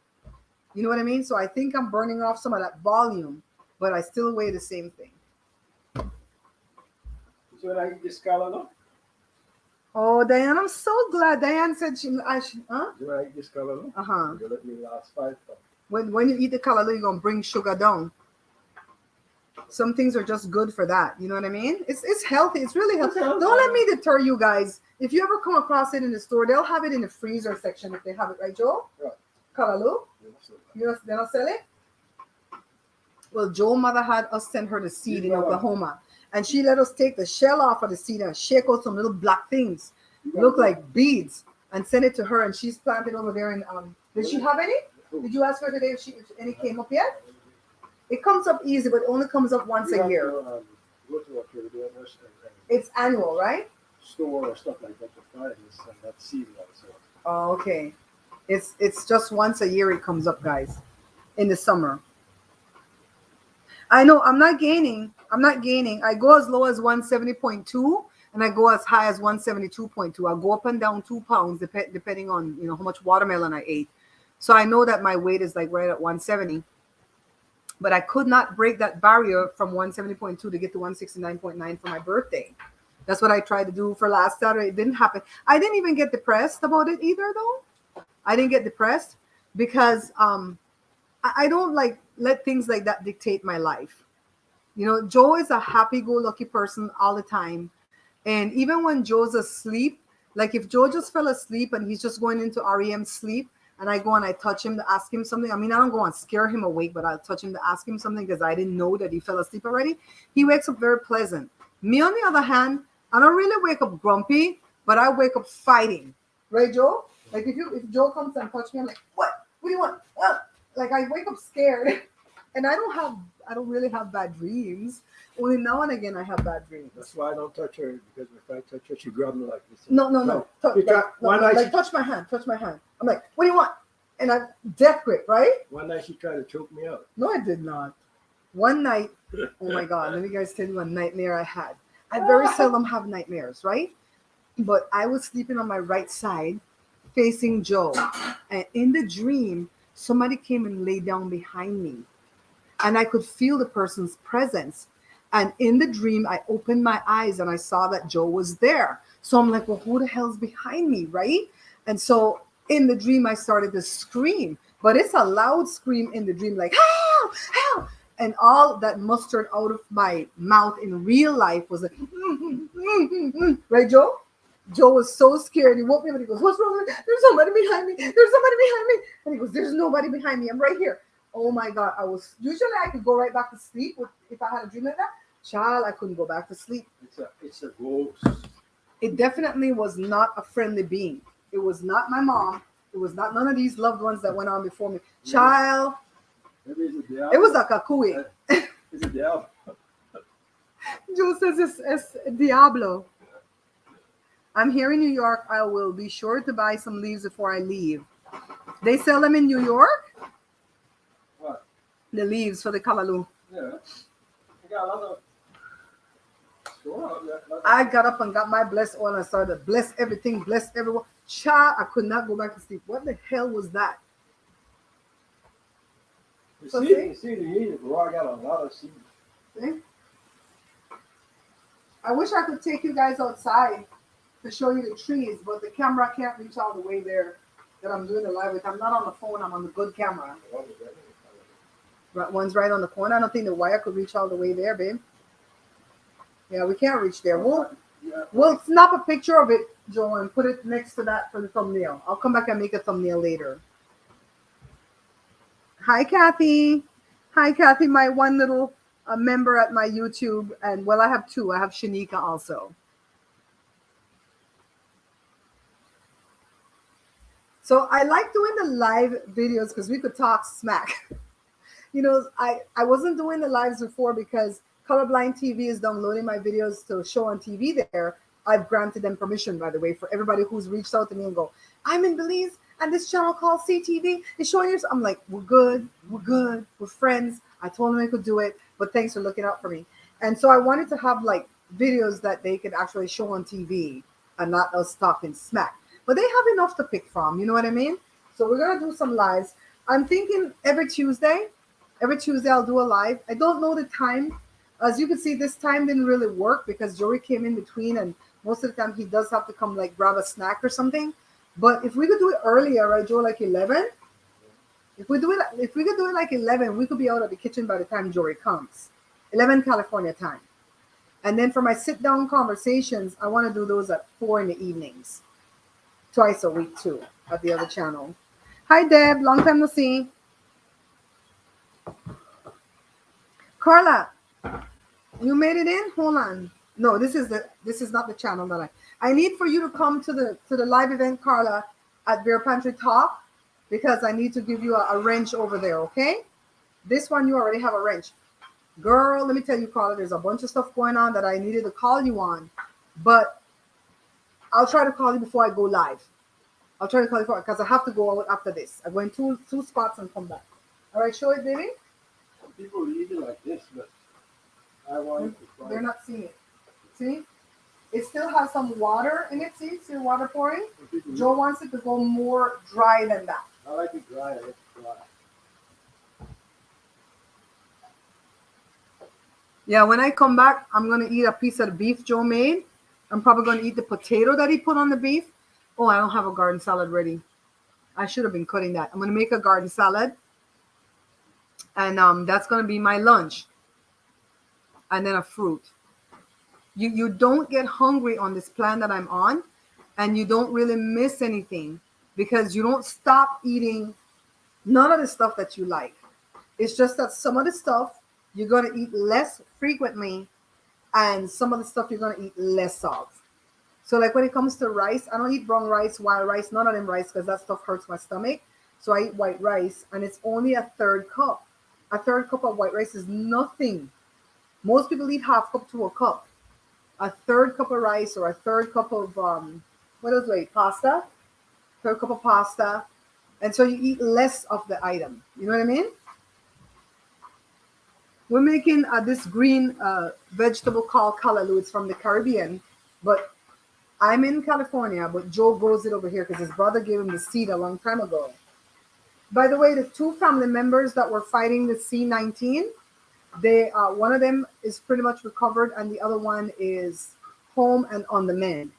You know what I mean? So I think I'm burning off some of that volume, but I still weigh the same thing. So I eat this Callaloo? Oh, Diane, I'm so glad. Diane said huh? Do I eat this Callaloo? Uh-huh. You let me last 5 times. When you eat the Callaloo, you're going to bring sugar down. Some things are just good for that. You know what I mean? It's healthy. It's really healthy. Don't let me deter you guys. If you ever come across it in the store, they'll have it in the freezer section if they have it, right, Joe? Right. Callaloo? They don't sell it? Well, Joe's mother had us send her the seed in Oklahoma. And she let us take the shell off of the seed and shake out some little black things, look like beads, and send it to her. And she's planted over there. And did she have any? Did you ask her today if any came up yet? It comes up easy, but it only comes up once a year. It's annual, right? Store or stuff like that to find this and that seed also. Oh, okay. It's just once a year it comes up, guys, in the summer. I know I'm not gaining. I go as low as 170.2 and I go as high as 172.2. I go up and down 2 pounds depending on how much watermelon I ate. So I know that my weight is like right at 170. But I could not break that barrier from 170.2 to get to 169.9 for my birthday. That's what I tried to do for last Saturday. It didn't happen. I didn't even get depressed about it either, though. I didn't get depressed because I don't like let things like that dictate my life. You know, Joe is a happy-go-lucky person all the time. And even when Joe's asleep, like if Joe just fell asleep and he's just going into REM sleep, and I go and I touch him to ask him something. I mean, I don't go and scare him awake, but I'll touch him to ask him something because I didn't know that he fell asleep already. He wakes up very pleasant. Me, on the other hand, I don't really wake up grumpy, but I wake up fighting. Right, Joe? Like if Joe comes and touch me, I'm like, what? What do you want? Like I wake up scared. And I don't really have bad dreams. Only now and again I have bad dreams. That's why I don't touch her, because if I touch her, she grabs me like this. No. Touch my hand. I'm like, what do you want? And I death grip, right? One night she tried to choke me out. No, I did not. One night, oh my God, let me guys tell you a nightmare I had. I very seldom have nightmares, right? But I was sleeping on my right side, facing Joe. And in the dream, somebody came and lay down behind me. And I could feel the person's presence. And in the dream, I opened my eyes and I saw that Joe was there. So I'm like, well, who the hell's behind me, right? And so in the dream, I started to scream. But it's a loud scream in the dream, like, help, help. And all that mustered out of my mouth in real life was like, right, Joe? Joe was so scared. He woke me up and he goes, what's wrong? There's somebody behind me. There's somebody behind me. And he goes, there's nobody behind me. I'm right here. Oh my God. Usually I could go right back to sleep if I had a dream like that. Child, I couldn't go back to sleep. It's a ghost. It definitely was not a friendly being. It was not my mom. It was not none of these loved ones that went on before me. Child, it was a kakui. It's a diablo. Joe says it's Diablo. I'm here in New York. I will be sure to buy some leaves before I leave. They sell them in New York? What? The leaves for the Callaloo. Yeah. I got a lot of. I got up and got my blessed oil and started to bless everything, bless everyone. Child, I could not go back to sleep. What the hell was that? You see the unit, bro. I got a lot of seeds. See? I wish I could take you guys outside to show you the trees, but the camera can't reach all the way there that I'm doing the live with. I'm not on the phone. I'm on the good camera. One's right on the corner. I don't think the wire could reach all the way there, babe. Yeah, we can't reach there. We'll snap a picture of it, Joe, and put it next to that for the thumbnail. I'll come back and make a thumbnail later. Hi, Kathy. Hi, Kathy, my one little member at my YouTube. And, well, I have two. I have Shanika also. So I like doing the live videos because we could talk smack. You know, I wasn't doing the lives before because Colorblind TV is downloading my videos to show on TV there. I've granted them permission, by the way, for everybody who's reached out to me and go, I'm in Belize and this channel called CTV is showing you. I'm like, we're good, we're friends. I told them I could do it, but thanks for looking out for me. And so I wanted to have like videos that they could actually show on TV and not us talking smack. But they have enough to pick from, you know what I mean? So we're going to do some lives. I'm thinking every Tuesday I'll do a live. I don't know the time. As you can see, this time didn't really work because Jory came in between, and most of the time he does have to come like grab a snack or something. But if we could do it earlier, right, Joe, like 11? If we could do it like 11, we could be out of the kitchen by the time Jory comes. 11 California time. And then for my sit-down conversations, I want to do those at 4 in the evenings. Twice a week, too, at the other channel. Hi, Deb. Long time no see. Carla, you made it in? Hold on. No, this is not the channel that I need for you to come to the live event, Carla, at Bear Pantry Talk, because I need to give you a wrench over there, okay? This one, you already have a wrench. Girl, let me tell you, Carla, there's a bunch of stuff going on that I needed to call you on, but I'll try to call you before I go live. I'll try to call you because I have to go out after this. I'm going two spots and come back. All right, show it, baby. People eat it like this, but I want it to try. They're not seeing it. See? It still has some water in it. See the water pouring? Joe wants it to go more dry than that. I like it dry. I like it dry. Yeah, when I come back, I'm going to eat a piece of the beef Joe made. I'm probably going to eat the potato that he put on the beef. Oh, I don't have a garden salad ready. I should have been cutting that. I'm going to make a garden salad. And that's going to be my lunch. And then a fruit. You don't get hungry on this plan that I'm on, and you don't really miss anything because you don't stop eating none of the stuff that you like. It's just that some of the stuff you're going to eat less frequently, and some of the stuff you're going to eat less of. So like when it comes to rice, I don't eat brown rice, wild rice, none of them rice, because that stuff hurts my stomach. So I eat white rice, and it's only a third cup. A third cup of white rice is nothing. Most people eat half cup to a cup. A third cup of rice or a third cup of what else do I eat? Pasta. Third cup of pasta. And so you eat less of the item. You know what I mean? We're making this green vegetable called Callaloo. It's from the Caribbean, but I'm in California, but Joe grows it over here because his brother gave him the seed a long time ago. By the way, the two family members that were fighting the C-19, they one of them is pretty much recovered, and the other one is home and on the mend.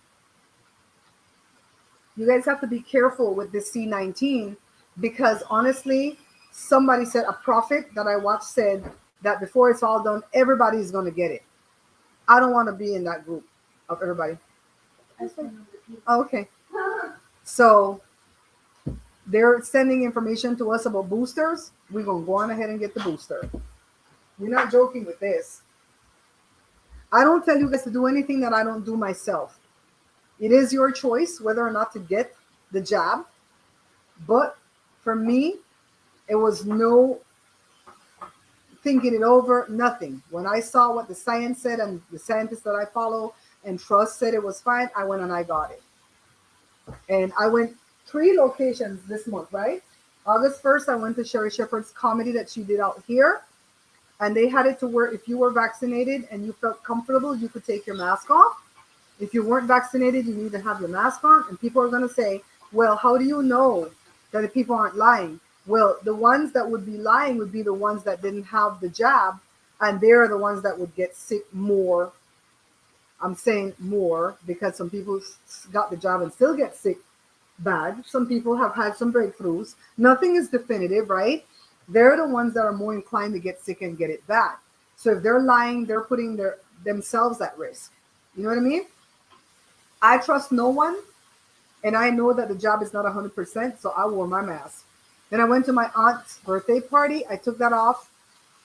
You guys have to be careful with this C-19 because honestly, somebody said, a prophet that I watched said that before it's all done, everybody's going to get it. I don't want to be in that group of everybody. Oh, okay. So they're sending information to us about boosters. We're going to go on ahead and get the booster. We're not joking with this. I don't tell you guys to do anything that I don't do myself. It is your choice whether or not to get the jab. But for me, it was no thinking it over, nothing. When I saw what the science said and the scientists that I follow and trust said it was fine, I went and I got it. And I went 3 locations this month, right? August 1st, I went to Sherry Shepherd's comedy that she did out here. And they had it to where if you were vaccinated and you felt comfortable, you could take your mask off. If you weren't vaccinated, you need to have your mask on. And people are going to say, well, how do you know that the people aren't lying? Well, the ones that would be lying would be the ones that didn't have the jab. And they're the ones that would get sick more. I'm saying more because some people got the jab and still get sick bad. Some people have had some breakthroughs. Nothing is definitive, right? They're the ones that are more inclined to get sick and get it bad. So if they're lying, they're putting themselves at risk. You know what I mean? I trust no one, and I know that the job is not 100%, so I wore my mask. Then I went to my aunt's birthday party. I took that off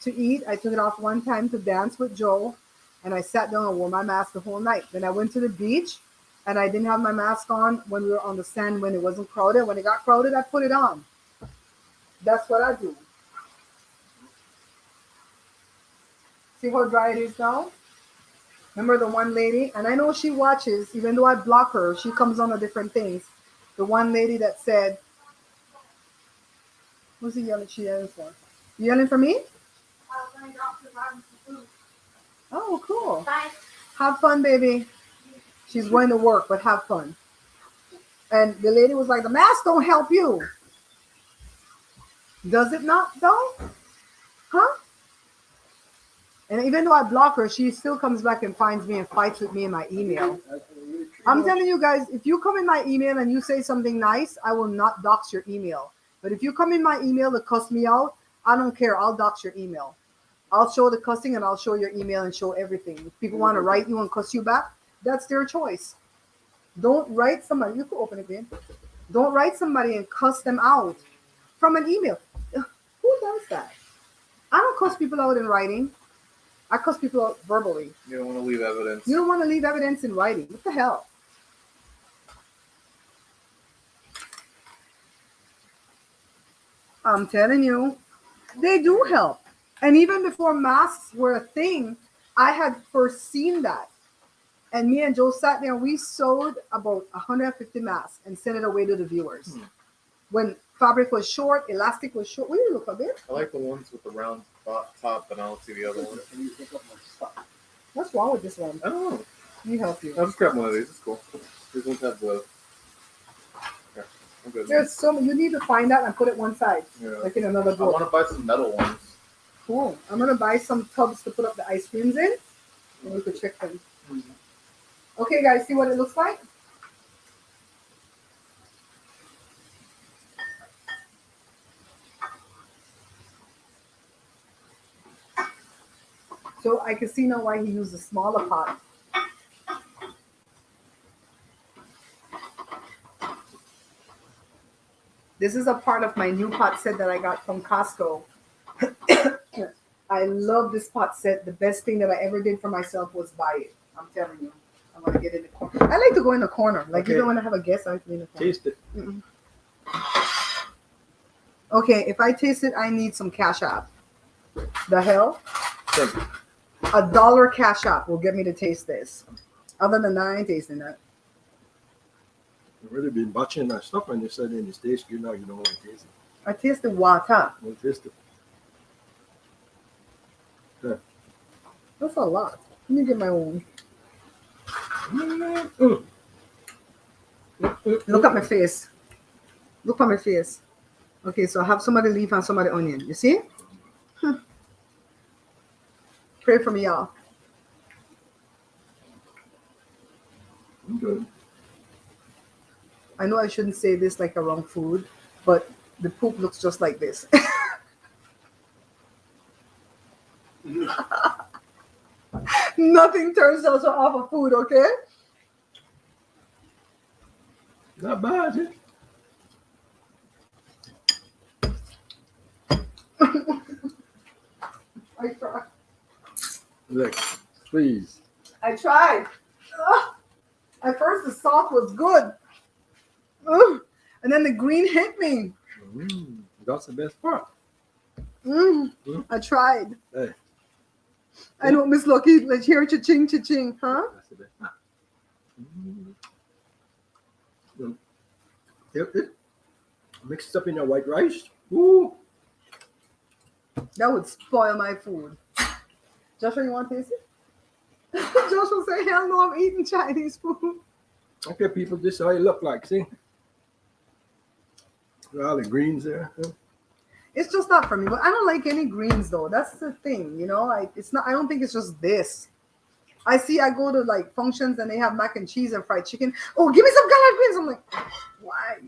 to eat. I took it off one time to dance with Joe, and I sat down and wore my mask the whole night. Then I went to the beach, and I didn't have my mask on when we were on the sand when it wasn't crowded. When it got crowded, I put it on. That's what I do. See how dry it is now? Remember the one lady, and I know she watches, even though I block her, she comes on to different things. The one lady that said, who's he yelling? She yelling for? You yelling for me? Oh, cool. Bye. Have fun, baby. She's going to work, but have fun. And the lady was like, the mask don't help you. Does it not, though? Huh? And even though I block her, she still comes back and finds me and fights with me in my email. I'm telling you guys, if you come in my email and you say something nice, I will not dox your email. But if you come in my email to cuss me out, I don't care. I'll dox your email. I'll show the cussing and I'll show your email and show everything. If people want to write you and cuss you back, that's their choice. Don't write somebody. You can open it again. Don't write somebody and cuss them out from an email. Who does that? I don't cuss people out in writing. I cuss people out verbally. You don't want to leave evidence. You don't want to leave evidence in writing. What the hell? I'm telling you, they do help. And even before masks were a thing, I had foreseen that. And me and Joe sat there and we sewed about 150 masks and sent it away to the viewers. When fabric was short, elastic was short. What do you look at there? I like the ones with the round top, but I don't see the other one. What's wrong with this one? I don't know. Let me help you. I'll just grab one of these. It's cool. These ones have the... Yeah, I'm good. There's so many. You need to find that and put it one side, Yeah. like in another I book. want to buy some metal ones. Cool. I'm gonna buy some tubs to put up the ice creams in, and we could check them. Okay, guys, see what it looks like? So I can see now why he used a smaller pot. This is a part of my new pot set that I got from Costco. I love this pot set. The best thing that I ever did for myself was buy it. I'm telling you. I want to get in the corner. I like to go in the corner. Like, Okay. even when I have a guest, I like to be in the corner. Taste it. Mm-mm. Okay, if I taste it, I need some CashApp. The hell? Thank you. $1 CashApp will get me to taste this. Other than that, I ain't tasting that. I've really been watching that stuff when you said in the stage, you know, you don't want to taste it. I tasted water. We'll taste it. Yeah. That's a lot. Let me get my own. Look at my face. Look at my face. Okay, so I have some of the leaf and some of the onion. You see? Pray for me, y'all. Good. I know I shouldn't say this like around food, but the poop looks just like this. Nothing turns out off of food, okay? Not bad, eh? I tried. Look, please. I tried. Ugh. At first, the salt was good. Ugh. And then the green hit me. That's the best part. I tried. Hey. I know, Miss Lucky. Let's hear cha-ching, cha-ching, huh? That's the best part. It mix it up in your white rice. Ooh. That would spoil my food. Joshua, you want to taste it? Joshua say, hell no, I'm eating Chinese food. Okay, people, this is how it look like. See? All the greens there. Huh? It's just not for me. But I don't like any greens though. That's the thing, you know. It's not. I don't think it's just this. I go to like functions and they have mac and cheese and fried chicken. Oh, give me some collard greens. I'm like, why?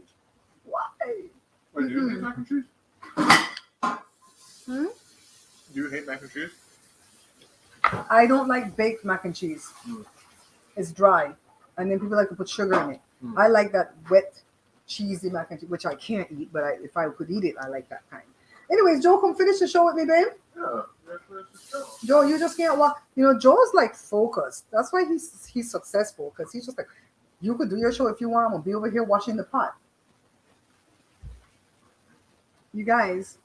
Wait, do you hate mac and cheese? Hmm? Do you hate mac and cheese? I don't like baked mac and cheese. It's dry, and then people like to put sugar in it. I like that wet, cheesy mac and cheese, which I can't eat, but if I could eat it, I like that kind. Anyways, Joe, come finish the show with me, babe. Yeah, that's what it's show. Joe, you just can't walk. You know, Joe's like focused. That's why he's successful, because he's just like, you could do your show if you want. I'm gonna be over here washing the pot. You guys,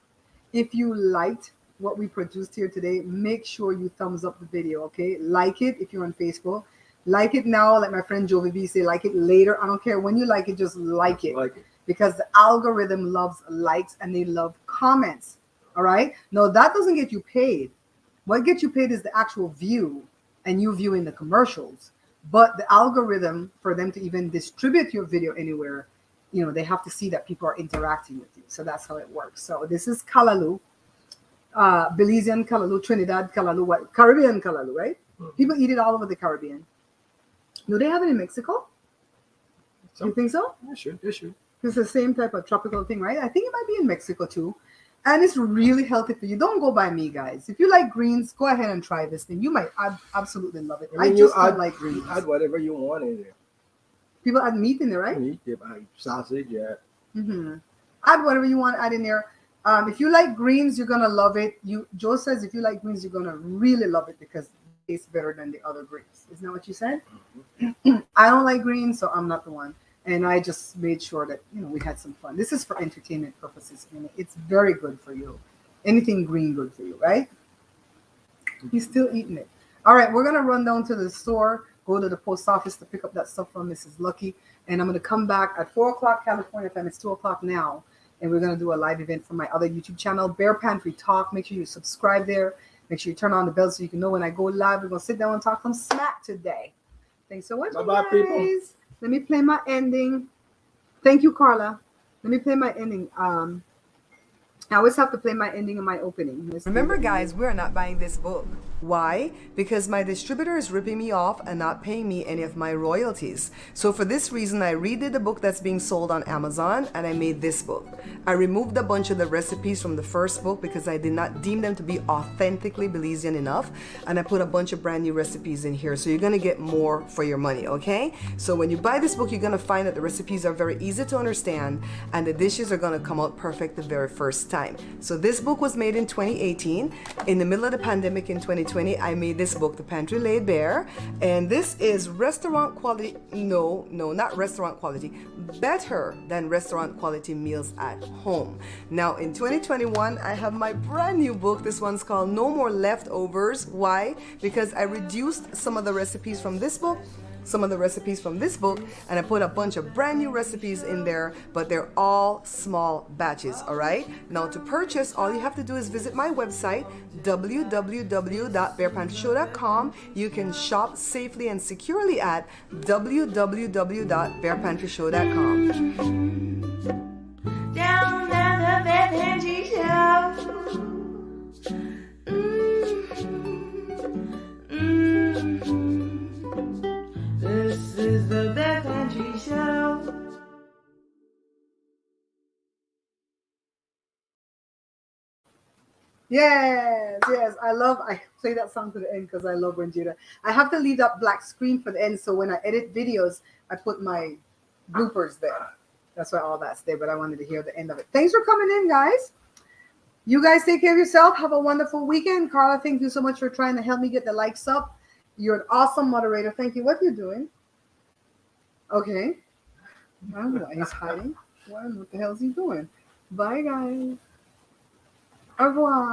if you liked what we produced here today, make sure you thumbs up the video, okay? Like it if you're on Facebook. Like it now, like my friend Jovi B say, like it later. I don't care when you like it, just like it. Like it. Because the algorithm loves likes and they love comments. All right. No, that doesn't get you paid. What gets you paid is the actual view and you viewing the commercials. But the algorithm, for them to even distribute your video anywhere, you know, they have to see that people are interacting with you. So that's how it works. So this is Callaloo, Belizean Callaloo, Trinidad Callaloo, what? Caribbean Callaloo, right? People eat it all over the Caribbean. Do they have it in Mexico? You think so? It should. It's the same type of tropical thing, right? I think it might be in Mexico too. And it's really healthy for you. Don't go by me, guys. If you like greens, go ahead and try this thing. You might absolutely love it. I just don't like greens. Add whatever you want in there. People add meat in there, right? Meat, sausage, yeah. Add whatever you want to add in there. If you like greens, you're gonna love it. Joe says if you like greens, you're gonna really love it because it tastes better than the other greens. Isn't that what you said? I don't like greens, so I'm not the one. And I just made sure that, you know, we had some fun. This is for entertainment purposes. I mean, it's very good for you. Anything green good for you, right? He's still eating it. All right, we're going to run down to the store, go to the post office to pick up that stuff from Mrs. Lucky. And I'm going to come back at 4 o'clock California time. It's 2 o'clock now. And we're going to do a live event for my other YouTube channel, Bear Pantry Talk. Make sure you subscribe there. Make sure you turn on the bell so you can know when I go live. We're going to sit down and talk some smack today. Thanks so much, Bye-bye, people. Let me play my ending. Thank you, Carla. Let me play my ending. I always have to play my ending and my opening. Remember, guys, we are not buying this book. Why? Because my distributor is ripping me off and not paying me any of my royalties. So for this reason, I redid the book that's being sold on Amazon and I made this book. I removed a bunch of the recipes from the first book because I did not deem them to be authentically Belizean enough. And I put a bunch of brand new recipes in here. So you're going to get more for your money, okay? So when you buy this book, you're going to find that the recipes are very easy to understand and the dishes are going to come out perfect the very first time. So this book was made in 2018. In the middle of the pandemic in 2020, I made this book, The Pantry Laid Bare, and this is restaurant quality, no, not restaurant quality, better than restaurant quality meals at home. Now in 2021, I have my brand new book. This one's called No More Leftovers. Why? Because I reduced some of the recipes from this book, and I put a bunch of brand new recipes in there, but they're all small batches, all right? Now to purchase, all you have to do is visit my website, www.barepantryshow.com. You can shop safely and securely at www.barepantryshow.com. Down at the Bare Pantry Show. This is the Bare Pantry Show. Yes. I play that song to the end because I love when Jada. I have to leave that black screen for the end, so when I edit videos, I put my bloopers there. That's why all that's there, but I wanted to hear the end of it. Thanks for coming in, guys. You guys take care of yourself. Have a wonderful weekend. Carla, thank you so much for trying to help me get the likes up. You're an awesome moderator. Thank you. What are you doing? Okay. I don't know why he's hiding. What the hell is he doing? Bye, guys. Au revoir.